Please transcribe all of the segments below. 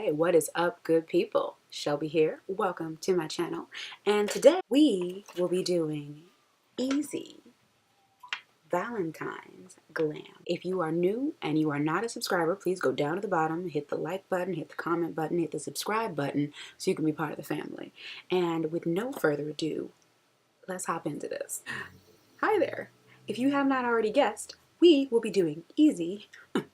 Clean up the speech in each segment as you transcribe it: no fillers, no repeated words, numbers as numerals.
Hey, what is up, good people? Shelby here. Welcome to my channel. And today we will be doing easy Valentine's glam. If you are new and you are not a subscriber, please go down to the bottom, hit the like button, hit the comment button, hit the subscribe button so you can be part of the family. And with no further ado, let's hop into this. Hi there. If you have not already guessed, we will be doing easy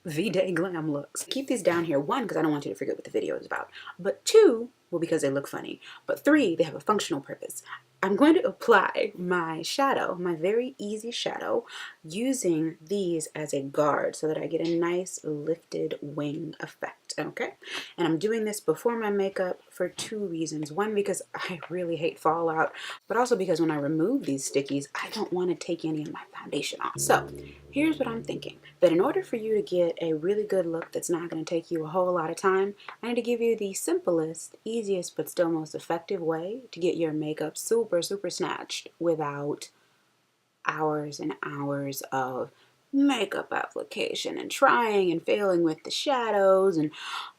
VDAY glam looks. Keep these down here, one, because I don't want you to forget what the video is about, but two, well, because they look funny, but three, they have a functional purpose. I'm going to apply my shadow, my very easy shadow, using these as a guard so that I get a nice lifted wing effect, okay? And I'm doing this before my makeup for two reasons. One, because I really hate fallout, but also because when I remove these stickies, I don't want to take any of my foundation off. So here's what I'm thinking, that in order for you to get a really good look that's not going to take you a whole lot of time, I need to give you the simplest, easiest, but still most effective way to get your makeup super snatched without hours and hours of makeup application and trying and failing with the shadows and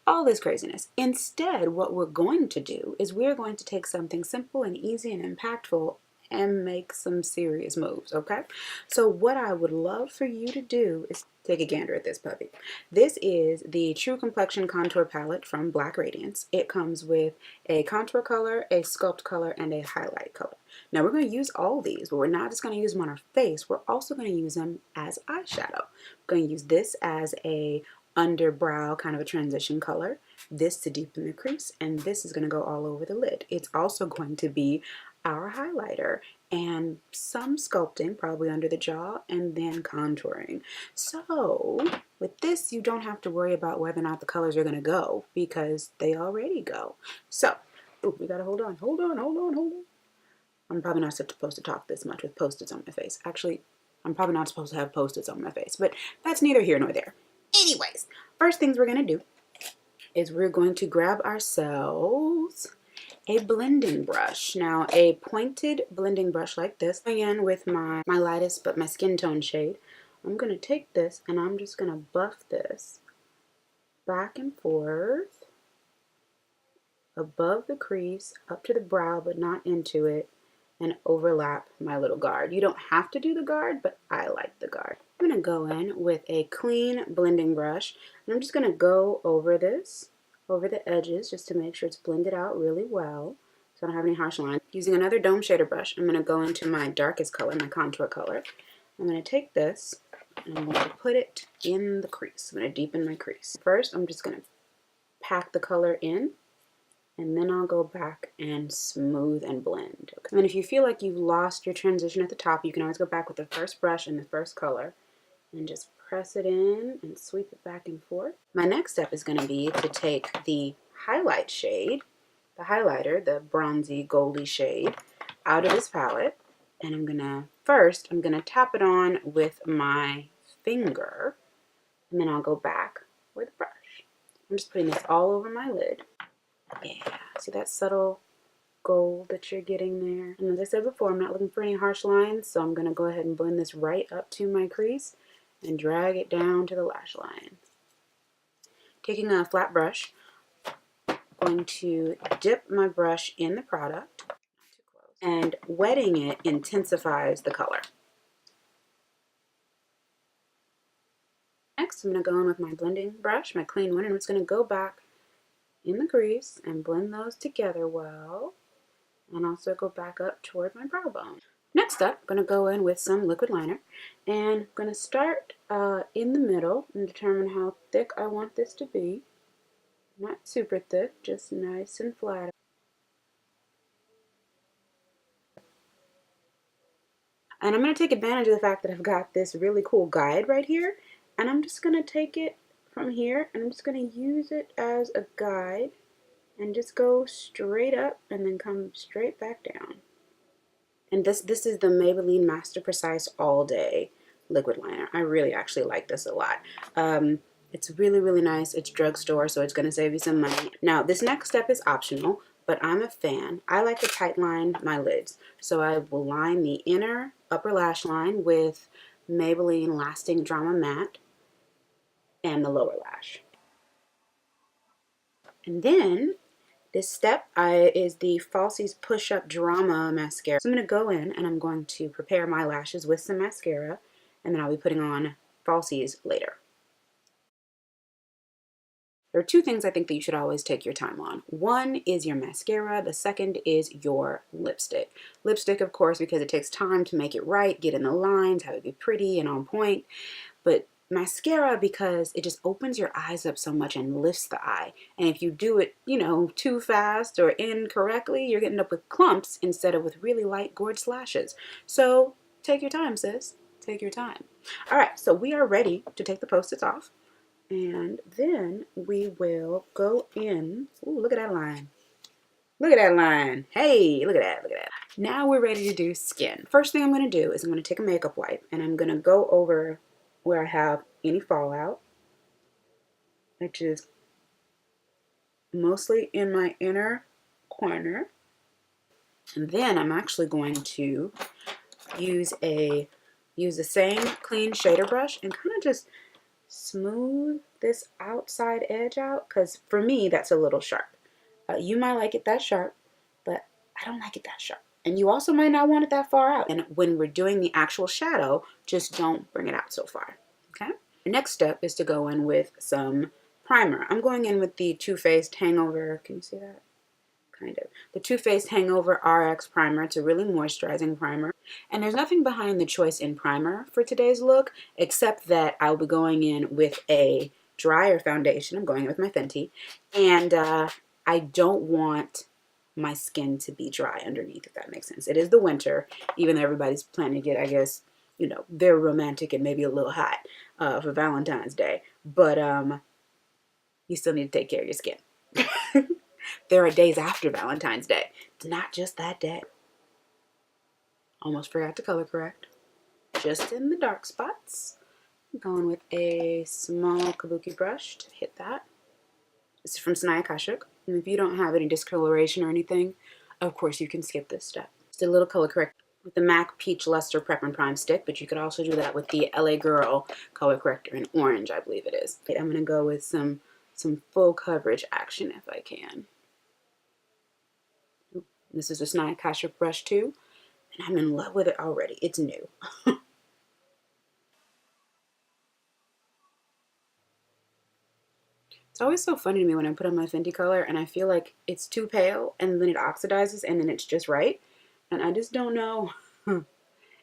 all this craziness. Instead, what we're going to do is we're going to take something simple and easy and impactful and make some serious moves, okay? So what I would love for you to do is take a gander at this puppy. This is the True Complexion Contour Palette from Black Radiance. It comes with a contour color, a sculpt color, and a highlight color. Now we're going to use all these, but we're not just going to use them on our face. We're also going to use them as eyeshadow. We're going to use this as a underbrow kind of a transition color, this to deepen the crease, and this is going to go all over the lid. It's also going to be our highlighter and some sculpting, probably under the jaw, and then contouring. So with this, you don't have to worry about whether or not the colors are going to go because they already go. So, ooh, we gotta hold on. I'm probably not supposed to talk this much with Post-its on my face. Actually, I'm probably not supposed to have Post-its on my face, but that's neither here nor there. Anyways, first things we're going to do is we're going to grab ourselves a blending brush. Now, a pointed blending brush like this. Going in with my lightest but my skin tone shade, I'm going to take this and I'm just going to buff this back and forth above the crease, up to the brow but not into it, and overlap my little guard. You don't have to do the guard, but I like the guard. I'm going to go in with a clean blending brush, and I'm just going to go over this, over the edges, just to make sure it's blended out really well, so I don't have any harsh lines. Using another dome shader brush, I'm going to go into my darkest color, my contour color. I'm going to take this, and I'm going to put it in the crease. I'm going to deepen my crease. First, I'm just going to pack the color in, and then I'll go back and smooth and blend. Okay. And if you feel like you've lost your transition at the top, you can always go back with the first brush and the first color and just press it in and sweep it back and forth. My next step is going to be to take the highlight shade, the highlighter, the bronzy goldy shade, out of this palette, and I'm going to tap it on with my finger, and then I'll go back with a brush. I'm just putting this all over my lid. Yeah, see that subtle gold that you're getting there? And as I said before, I'm not looking for any harsh lines, so I'm going to go ahead and blend this right up to my crease and drag it down to the lash line. Taking a flat brush, I'm going to dip my brush in the product, and wetting it intensifies the color. Next, I'm going to go in with my blending brush, my clean one, and I'm just going to go back in the crease and blend those together well, and also go back up toward my brow bone. Next up, I'm going to go in with some liquid liner, and I'm going to start in the middle and determine how thick I want this to be. Not super thick, just nice and flat. And I'm going to take advantage of the fact that I've got this really cool guide right here, and I'm just going to take it from here and I'm just going to use it as a guide and just go straight up and then come straight back down. And this is the Maybelline Master Precise All Day liquid liner. I really actually like this a lot. It's really nice. It's drugstore, so it's going to save you some money. Now, this next step is optional, but I'm a fan. I like to tight line my lids. So I will line the inner upper lash line with Maybelline Lasting Drama Matte and the lower lash. And then this step is the Push Up Drama Mascara. So I'm going to go in and I'm going to prepare my lashes with some mascara, and then I'll be putting on falsies later. There are two things I think that you should always take your time on. One is your mascara. The second is your lipstick. Lipstick, of course, because it takes time to make it right, get in the lines, have it be pretty and on point. But mascara, because it just opens your eyes up so much and lifts the eye. And if you do it, you know, too fast or incorrectly, you're getting up with clumps instead of with really light, gorgeous lashes. So take your time, sis. Take your time. All right, so we are ready to take the Post-its off. And then we will go in. Ooh, look at that line. Look at that line. Hey, look at that, look at that. Now we're ready to do skin. First thing I'm going to do is I'm going to take a makeup wipe and I'm going to go over where I have any fallout, which is mostly in my inner corner. And then I'm actually going to use the same clean shader brush and kind of just smooth this outside edge out, because for me that's a little sharp. You might like it that sharp, but I don't like it that sharp. And you also might not want it that far out. And when we're doing the actual shadow, just don't bring it out so far, okay? The next step is to go in with some primer. I'm going in with the Too Faced Hangover, can you see that? Kind of. The Too Faced Hangover RX Primer. It's a really moisturizing primer. And there's nothing behind the choice in primer for today's look, except that I'll be going in with a drier foundation. I'm going in with my Fenty. And I don't want my skin to be dry underneath, if that makes sense. It is the winter, even though everybody's planning to get, I guess, you know, very romantic and maybe a little hot for Valentine's Day. But you still need to take care of your skin. There are days after Valentine's Day. It's not just that day. Almost forgot to color correct. Just in the dark spots. I'm going with a small kabuki brush to hit that. This is from Sanaya Kashuk. And if you don't have any discoloration or anything, of course you can skip this step. Just a little color correct with the MAC Peach Luster Prep and Prime stick, but you could also do that with the LA Girl color corrector in orange, I believe it is. I'm going to go with some full coverage action if I can. This is a Sanaya Kashuk brush too, and I'm in love with it already. It's new. It's always so funny to me when I put on my Fenty color and I feel like it's too pale and then it oxidizes and then it's just right. And I just don't know.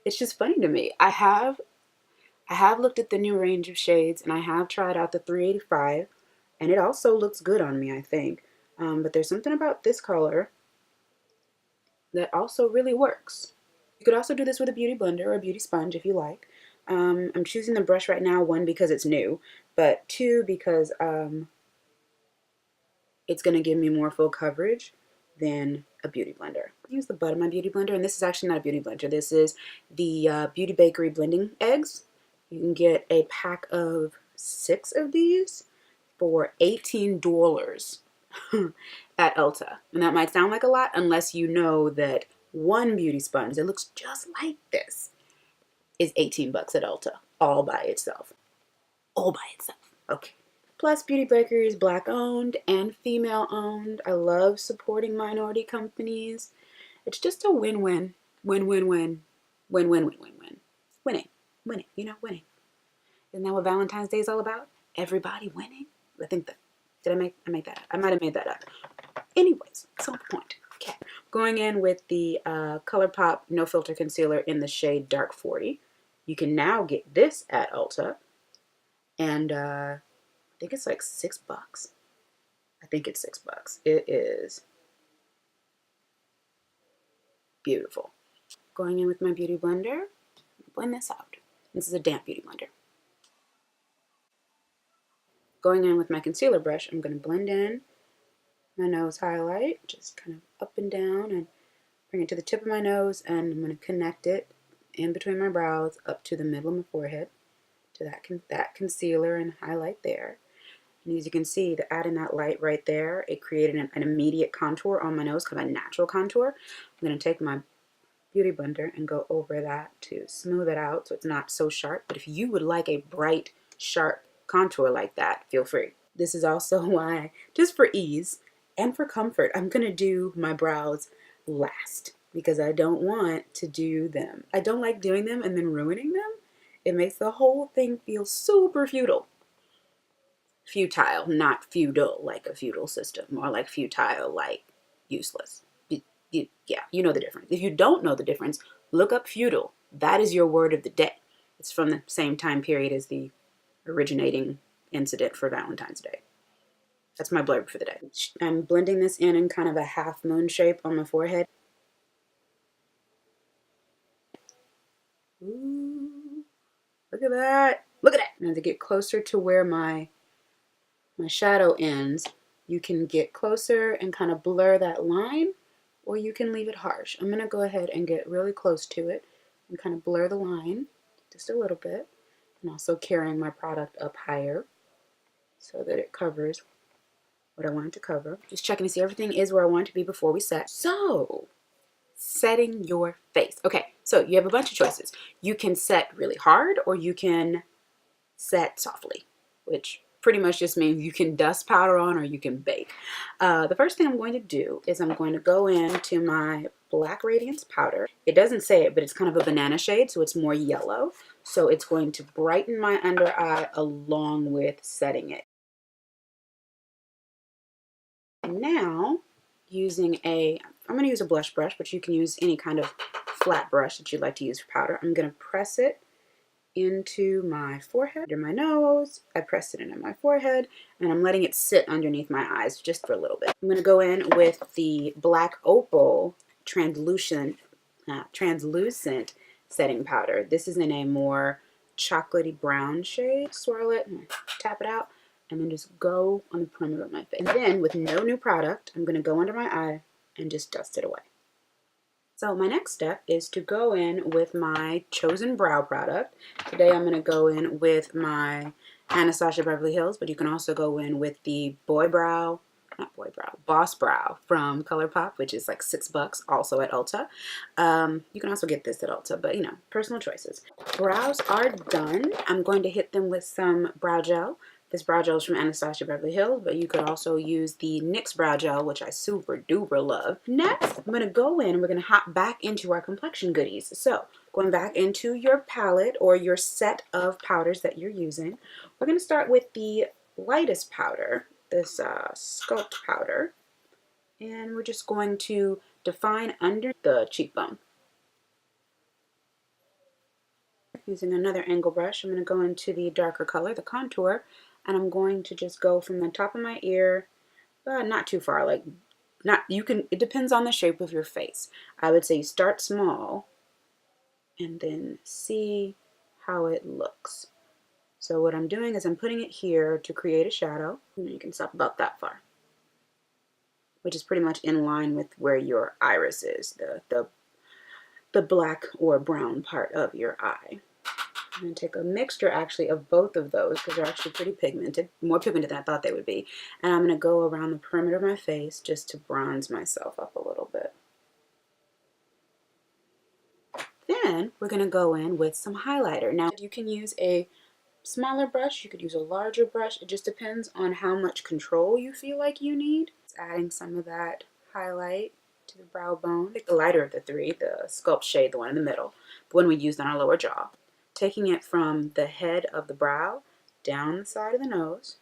It's just funny to me. I have looked at the new range of shades and I have tried out the 385 and it also looks good on me, I think. But there's something about this color that also really works. You could also do this with a beauty blender or a beauty sponge if you like. I'm choosing the brush right now, one, because it's new, but two, because it's going to give me more full coverage than a beauty blender. Use the butt of my beauty blender, and this is actually not a beauty blender. This is the Beauty Bakery blending eggs. You can get a pack of 6 of these for $18 at Ulta. And that might sound like a lot unless you know that one beauty sponge that looks just like this is 18 bucks at Ulta, all by itself. All by itself. Okay. Plus, Beauty Bakery is Black owned and female owned. I love supporting minority companies. It's just a win-win. Win-win-win. Win-win-win-win-win. Winning. Winning. You know, winning. Isn't that what Valentine's Day is all about? Everybody winning? I think that. Did I make that up? I might have made that up. Anyways, so the point. Okay. Going in with the Colourpop No Filter Concealer in the shade Dark 40. You can now get this at Ulta. And I think it's like $6. I think it's $6. It is beautiful. Going in with my beauty blender. Blend this out. This is a damp beauty blender. Going in with my concealer brush, I'm going to blend in my nose highlight, just kind of up and down, and bring it to the tip of my nose, and I'm going to connect it in between my brows up to the middle of my forehead, to that concealer and highlight there. And as you can see, adding that light right there, it created an immediate contour on my nose, kind of a natural contour. I'm going to take my beauty blender and go over that to smooth it out so it's not so sharp. But if you would like a bright, sharp contour like that, feel free. This is also why, just for ease and for comfort, I'm going to do my brows last because I don't want to do them. I don't like doing them and then ruining them. It makes the whole thing feel super futile. Futile, not feudal like a feudal system, more like futile like useless. Yeah, you know the difference. If you don't know the difference, look up feudal. That is your word of the day. It's from the same time period as the originating incident for Valentine's Day. That's my blurb for the day. I'm blending this in kind of a half moon shape on my forehead. Ooh, look at that. Look at that. And to get closer to where my shadow ends, you can get closer and kind of blur that line, or you can leave it harsh. I'm going to go ahead and get really close to it and kind of blur the line just a little bit, and also carrying my product up higher so that it covers what I want it to cover. Just checking to see everything is where I want it to be before we set. So, setting your face. Okay, so you have a bunch of choices. You can set really hard or you can set softly, which pretty much just means you can dust powder on or you can bake. The first thing I'm going to do is I'm going to go into my black Radiance powder. It doesn't say it, but it's kind of a banana shade, so it's more yellow. So it's going to brighten my under eye along with setting it. And now, I'm going to use a blush brush, but you can use any kind of flat brush that you'd like to use for powder. I'm going to press it into my forehead, under my nose. I pressed it into my forehead, and I'm letting it sit underneath my eyes just for a little bit. I'm going to go in with the black Opal translucent setting powder. This is in a more chocolatey brown shade. Swirl it and tap it out, and then just go on the perimeter of my face. And then, with no new product, I'm going to go under my eye and just dust it away. So my next step is to go in with my chosen brow product. Today I'm going to go in with my Anastasia Beverly Hills, but you can also go in with the Boss Brow from Colourpop, which is like $6, also at Ulta. You can also get this at Ulta, but you know, personal choices. Brows are done. I'm going to hit them with some brow gel. This brow gel is from Anastasia Beverly Hills, but you could also use the NYX brow gel, which I super duper love. Next, I'm going to go in and we're going to hop back into our complexion goodies. So, going back into your palette or your set of powders that you're using, we're going to start with the lightest powder, this sculpt powder, and we're just going to define under the cheekbone. Using another angle brush, I'm going to go into the darker color, the contour, and I'm going to just go from the top of my ear, not too far, like, it depends on the shape of your face. I would say start small and then see how it looks. So what I'm doing is I'm putting it here to create a shadow. You can stop about that far, which is pretty much in line with where your iris is, the black or brown part of your eye. I'm going to take a mixture actually of both of those because they're actually pretty pigmented, more pigmented than I thought they would be. And I'm going to go around the perimeter of my face just to bronze myself up a little bit. Then we're going to go in with some highlighter. Now you can use a smaller brush, you could use a larger brush. It just depends on how much control you feel like you need. It's adding some of that highlight to the brow bone. Pick the lighter of the three, the sculpt shade, the one in the middle, the one we used on our lower jaw. Taking it from the head of the brow down the side of the nose,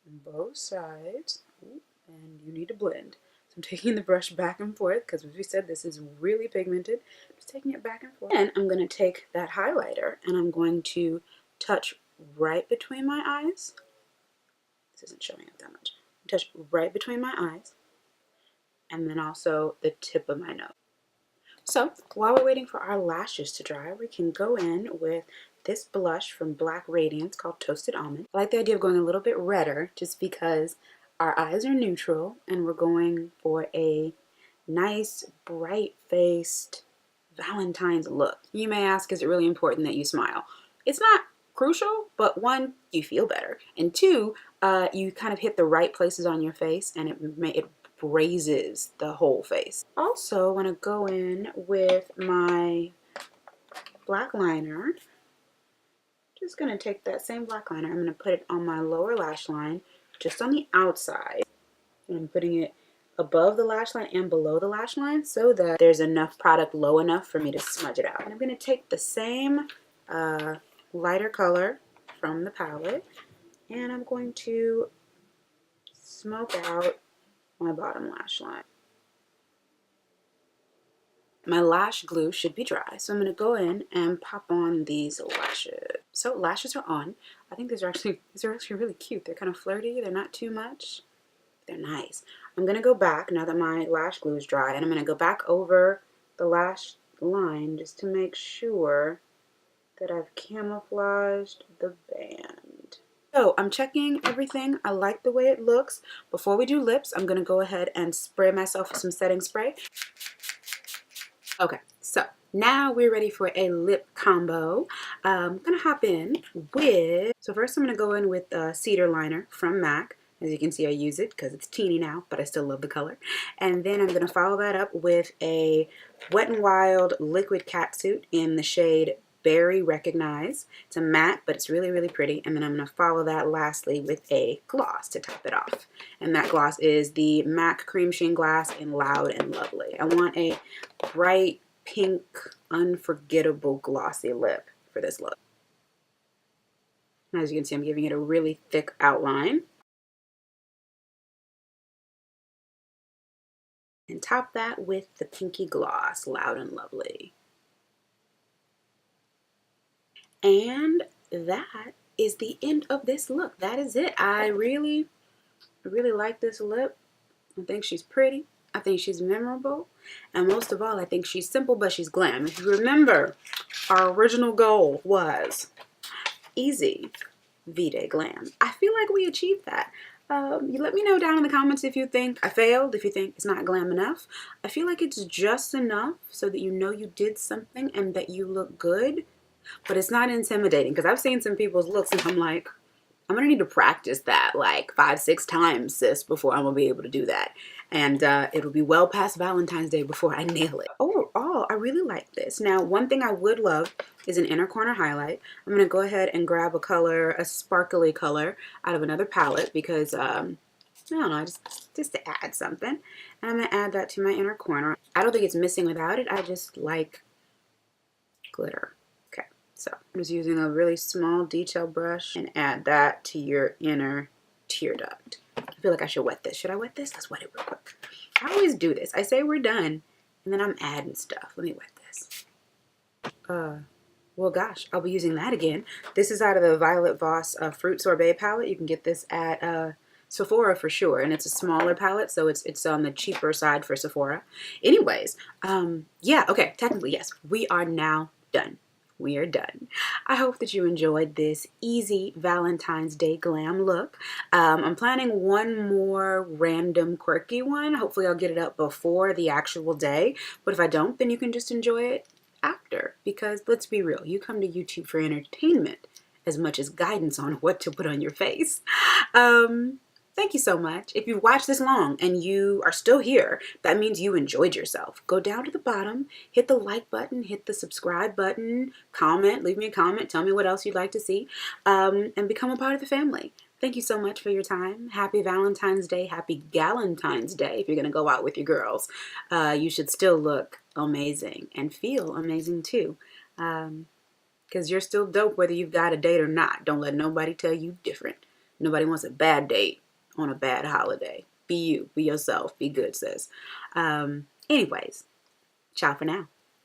on both sides. Ooh, and you need to blend. So I'm taking the brush back and forth because, as we said, this is really pigmented. Just taking it back and forth. And I'm going to take that highlighter and I'm going to touch right between my eyes. This isn't showing up that much. Touch right between my eyes, and then also the tip of my nose. So while we're waiting for our lashes to dry, we can go in with this blush from Black Radiance called Toasted Almond. I like the idea of going a little bit redder just because our eyes are neutral and we're going for a nice, bright-faced Valentine's look. You may ask, is it really important that you smile? It's not crucial, but one, you feel better, and two, you kind of hit the right places on your face and it raises the whole face. Also, I want to go in with my black liner Just going to take that same black liner. I'm going to put it on my lower lash line, just on the outside. And I'm putting it above the lash line and below the lash line so that there's enough product low enough for me to smudge it out. And I'm going to take the same lighter color from the palette, and I'm going to smoke out my bottom lash line. My lash glue should be dry, so I'm going to go in and pop on these lashes. So lashes are on. I think these are actually really cute. They're kind of flirty. They're not too much. They're nice. I'm going to go back now that my lash glue is dry, and I'm going to go back over the lash line just to make sure that I've camouflaged the band. So I'm checking everything. I like the way it looks. Before we do lips, I'm going to go ahead and spray myself with some setting spray. Okay, so now we're ready for a lip combo. I'm going to hop in with, so first I'm going to go in with Cedar liner from MAC. As you can see, I use it because it's teeny now, but I still love the color. And then I'm going to follow that up with a Wet n Wild liquid catsuit in the shade Berry Recognize. It's a matte, but it's really, really pretty. And then I'm going to follow that lastly with a gloss to top it off. And that gloss is the MAC Cream Sheen Glass in Loud and Lovely. I want a bright pink, unforgettable glossy lip for this look. And as you can see, I'm giving it a really thick outline. And top that with the pinky gloss, Loud and Lovely. And that is the end of this look. That is it. I really like this lip. I think she's pretty. I think she's memorable. And most of all, I think she's simple, but she's glam. If you remember, our original goal was easy V-Day glam. I feel like we achieved that. You let me know down in the comments if you think I failed, if you think it's not glam enough. I feel like it's just enough so that you know you did something and that you look good, but it's not intimidating, because I've seen some people's looks and I'm like, I'm going to need to practice that like 5-6 times, sis, before I'm going to be able to do that. And it'll be well past Valentine's Day before I nail it. Overall, I really like this. Now, one thing I would love is an inner corner highlight. I'm going to go ahead and grab a color, a sparkly color out of another palette because, I don't know, just to add something. And I'm going to add that to my inner corner. I don't think it's missing without it. I just like glitter. So I'm just using a really small detail brush and add that to your inner tear duct. I feel like I should wet this. Should I wet this? Let's wet it real quick. I always do this. I say we're done and then I'm adding stuff. Let me wet this. Well, gosh, I'll be using that again. This is out of the Violet Voss Fruit Sorbet palette. You can get this at Sephora for sure, and it's a smaller palette, so it's on the cheaper side for Sephora. Anyways, yeah, okay, technically, yes, we are now done. We are done. I hope that you enjoyed this easy Valentine's Day glam look. I'm planning one more random quirky one. Hopefully I'll get it up before the actual day. But if I don't, then you can just enjoy it after. Because let's be real, you come to YouTube for entertainment as much as guidance on what to put on your face. Thank you so much. If you've watched this long and you are still here, that means you enjoyed yourself. Go down to the bottom, hit the like button, hit the subscribe button, comment, leave me a comment, tell me what else you'd like to see, and become a part of the family. Thank you so much for your time. Happy Valentine's Day, happy Galentine's Day. If you're going to go out with your girls, you should still look amazing and feel amazing too. Because you're still dope whether you've got a date or not. Don't let nobody tell you different. Nobody wants a bad date on a bad holiday. Be you, be yourself, be good, sis. Anyways, ciao for now.